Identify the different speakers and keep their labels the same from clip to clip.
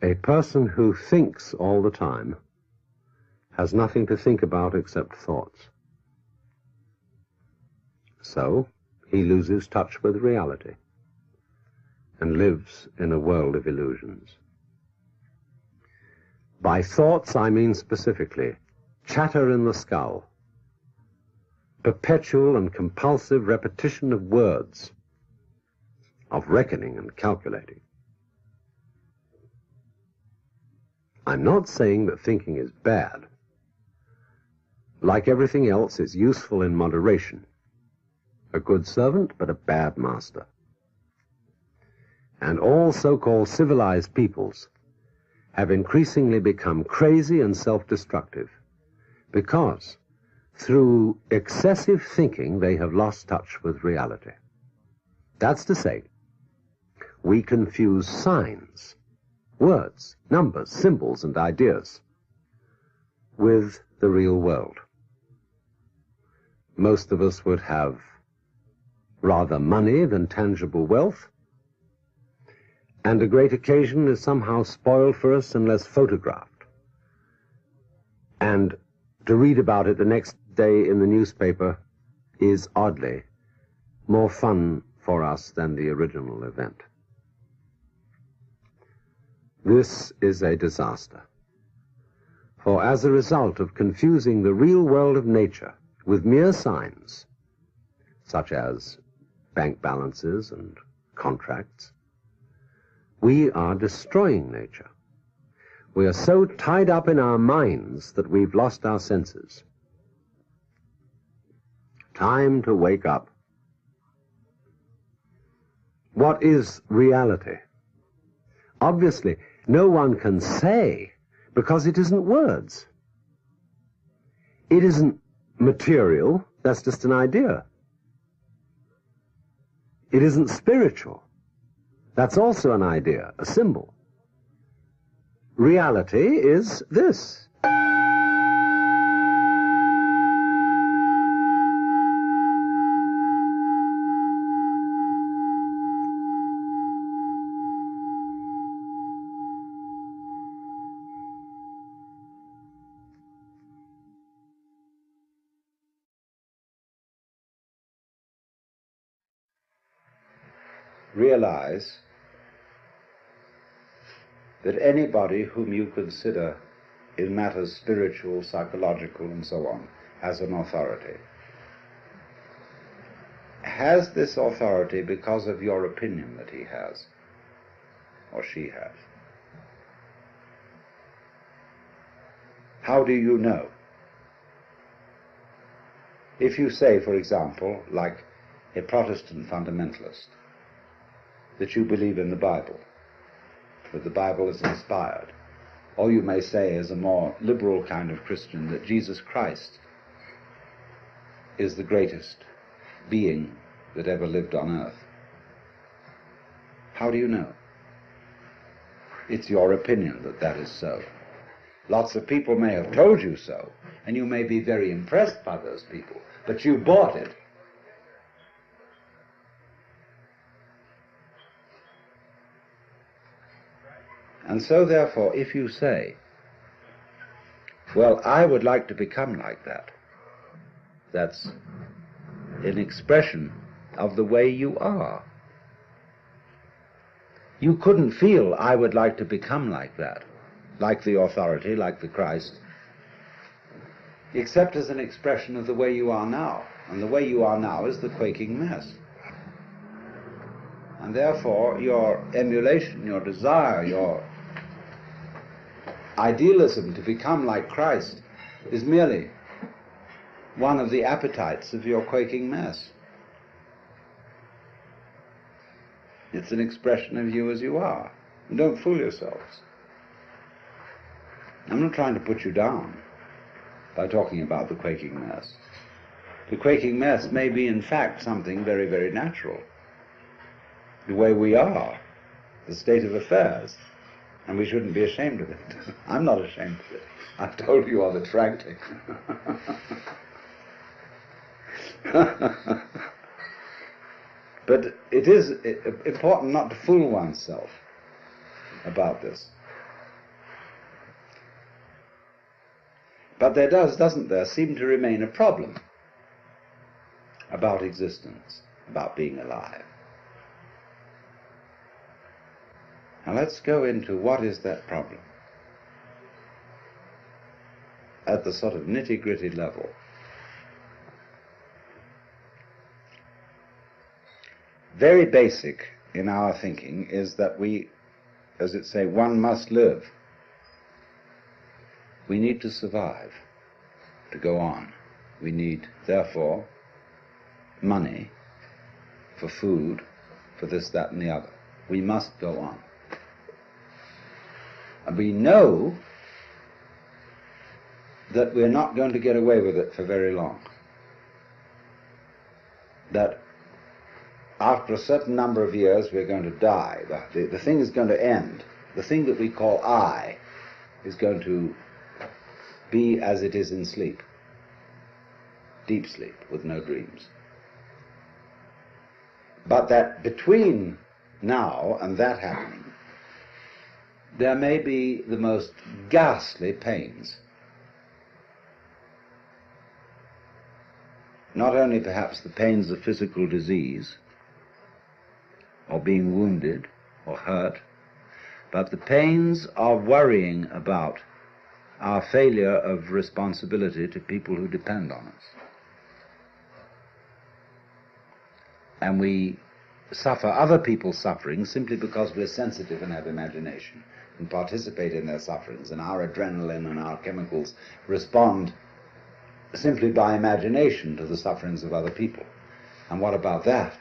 Speaker 1: A person who thinks all the time has nothing to think about except thoughts. So he loses touch with reality and lives in a world of illusions. By thoughts, I mean specifically chatter in the skull, perpetual and compulsive repetition of words, of reckoning and calculating. I'm not saying that thinking is bad. Like everything else, it's useful in moderation. A good servant, but a bad master. And all so-called civilized peoples have increasingly become crazy and self-destructive because through excessive thinking they have lost touch with reality. That's to say, we confuse signs, words, numbers, symbols, and ideas with the real world. Most of us would have rather money than tangible wealth, and a great occasion is somehow spoiled for us unless photographed. And to read about it the next day in the newspaper is oddly more fun for us than the original event. This is a disaster. For as a result of confusing the real world of nature with mere signs, such as bank balances and contracts, we are destroying nature. We are so tied up in our minds that we've lost our senses. Time to wake up. What is reality? Obviously, no one can say, because it isn't words. It isn't material, that's just an idea. It isn't spiritual. That's also an idea, a symbol. Reality is this.
Speaker 2: Realize that anybody whom you consider in matters spiritual, psychological, and so on, as an authority, has this authority because of your opinion that he has, or she has. How do you know? If you say, for example, like a Protestant fundamentalist, that you believe in the Bible, that the Bible is inspired, or you may say, as a more liberal kind of Christian, that Jesus Christ is the greatest being that ever lived on earth. How do you know? It's your opinion that that is so. Lots of people may have told you so, and you may be very impressed by those people, but you bought it. And so, therefore, if you say, well, I would like to become like that, that's an expression of the way you are. You couldn't feel, I would like to become like that, like the authority, like the Christ, except as an expression of the way you are now. And the way you are now is the quaking mess. And therefore, your emulation, your desire, your idealism to become like Christ is merely one of the appetites of your quaking mess. It's an expression of you as you are. And don't fool yourselves. I'm not trying to put you down by talking about the quaking mess. The quaking mess may be in fact something very, very natural. The way we are, the state of affairs. And we shouldn't be ashamed of it. I'm not ashamed of it. I've told you of it frankly. But it is important not to fool oneself about this. But there doesn't there, seem to remain a problem about existence, about being alive. Now let's go into what is that problem at the sort of nitty-gritty level. Very basic in our thinking is that we, as it say, one must live. We need to survive, to go on. We need, therefore, money for food, for this, that, and the other. We must go on. And we know that we're not going to get away with it for very long. That after a certain number of years we're going to die. The thing is going to end. The thing that we call I is going to be as it is in sleep. Deep sleep with no dreams. But that between now and that happening, there may be the most ghastly pains. Not only perhaps the pains of physical disease, or being wounded or hurt, but the pains of worrying about our failure of responsibility to people who depend on us. And we suffer other people's suffering simply because we're sensitive and have imagination and participate in their sufferings, and our adrenaline and our chemicals respond simply by imagination to the sufferings of other people. And what about that?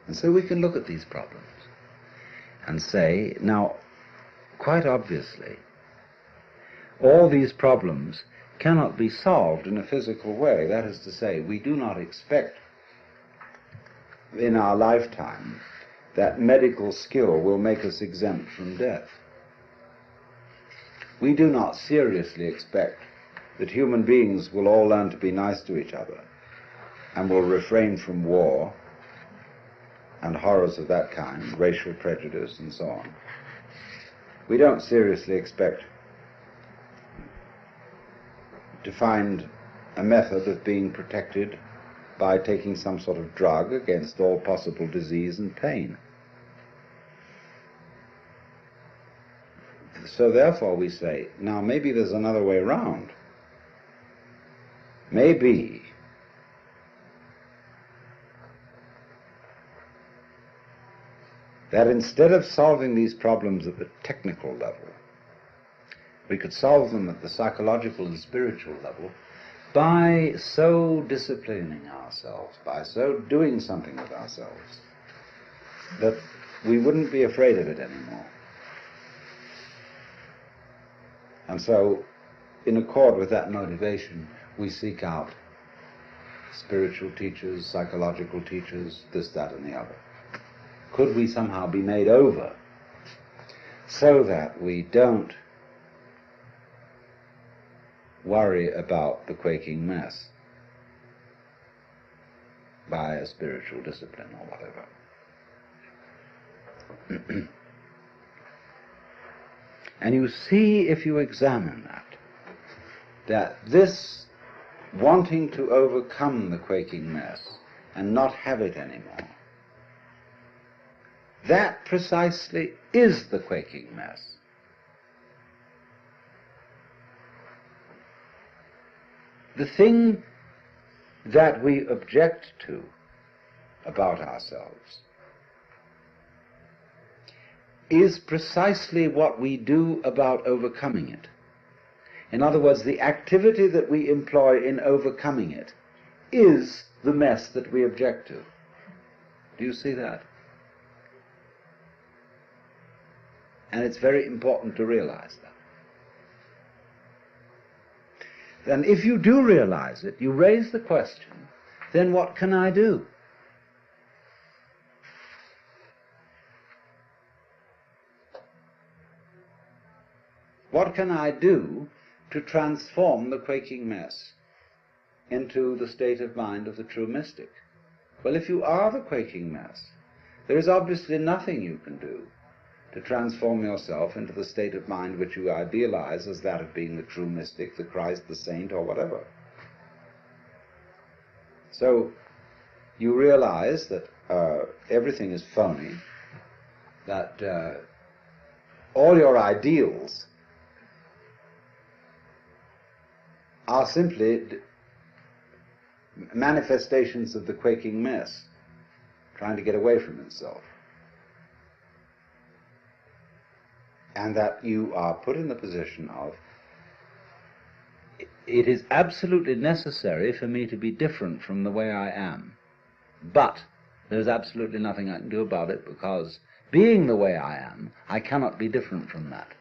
Speaker 2: And so we can look at these problems and say, now, quite obviously, all these problems cannot be solved in a physical way. That is to say, we do not expect in our lifetime that medical skill will make us exempt from death. We do not seriously expect that human beings will all learn to be nice to each other and will refrain from war and horrors of that kind, racial prejudice and so on. We don't seriously expect to find a method of being protected by taking some sort of drug against all possible disease and pain. So therefore we say, now maybe there's another way around. Maybe that instead of solving these problems at the technical level, we could solve them at the psychological and spiritual level by so disciplining ourselves, by so doing something with ourselves, that we wouldn't be afraid of it anymore. And so, in accord with that motivation, we seek out spiritual teachers, psychological teachers, this, that, and the other. Could we somehow be made over so that we don't worry about the quaking mass by a spiritual discipline or whatever? And you see, if you examine that this wanting to overcome the quaking mass and not have it anymore, that precisely is the quaking mass. The thing that we object to about ourselves is precisely what we do about overcoming it. In other words, the activity that we employ in overcoming it is the mess that we object to. Do you see that? And it's very important to realize that. Then if you do realize it, you raise the question, then what can I do? What can I do to transform the quaking mass into the state of mind of the true mystic? Well, if you are the quaking mass, there is obviously nothing you can do to transform yourself into the state of mind which you idealize as that of being the true mystic, the Christ, the saint, or whatever. So you realize that everything is phony, that all your ideals are simply manifestations of the quaking mess, trying to get away from itself. And that you are put in the position of, it is absolutely necessary for me to be different from the way I am, but there's absolutely nothing I can do about it, because being the way I am, I cannot be different from that.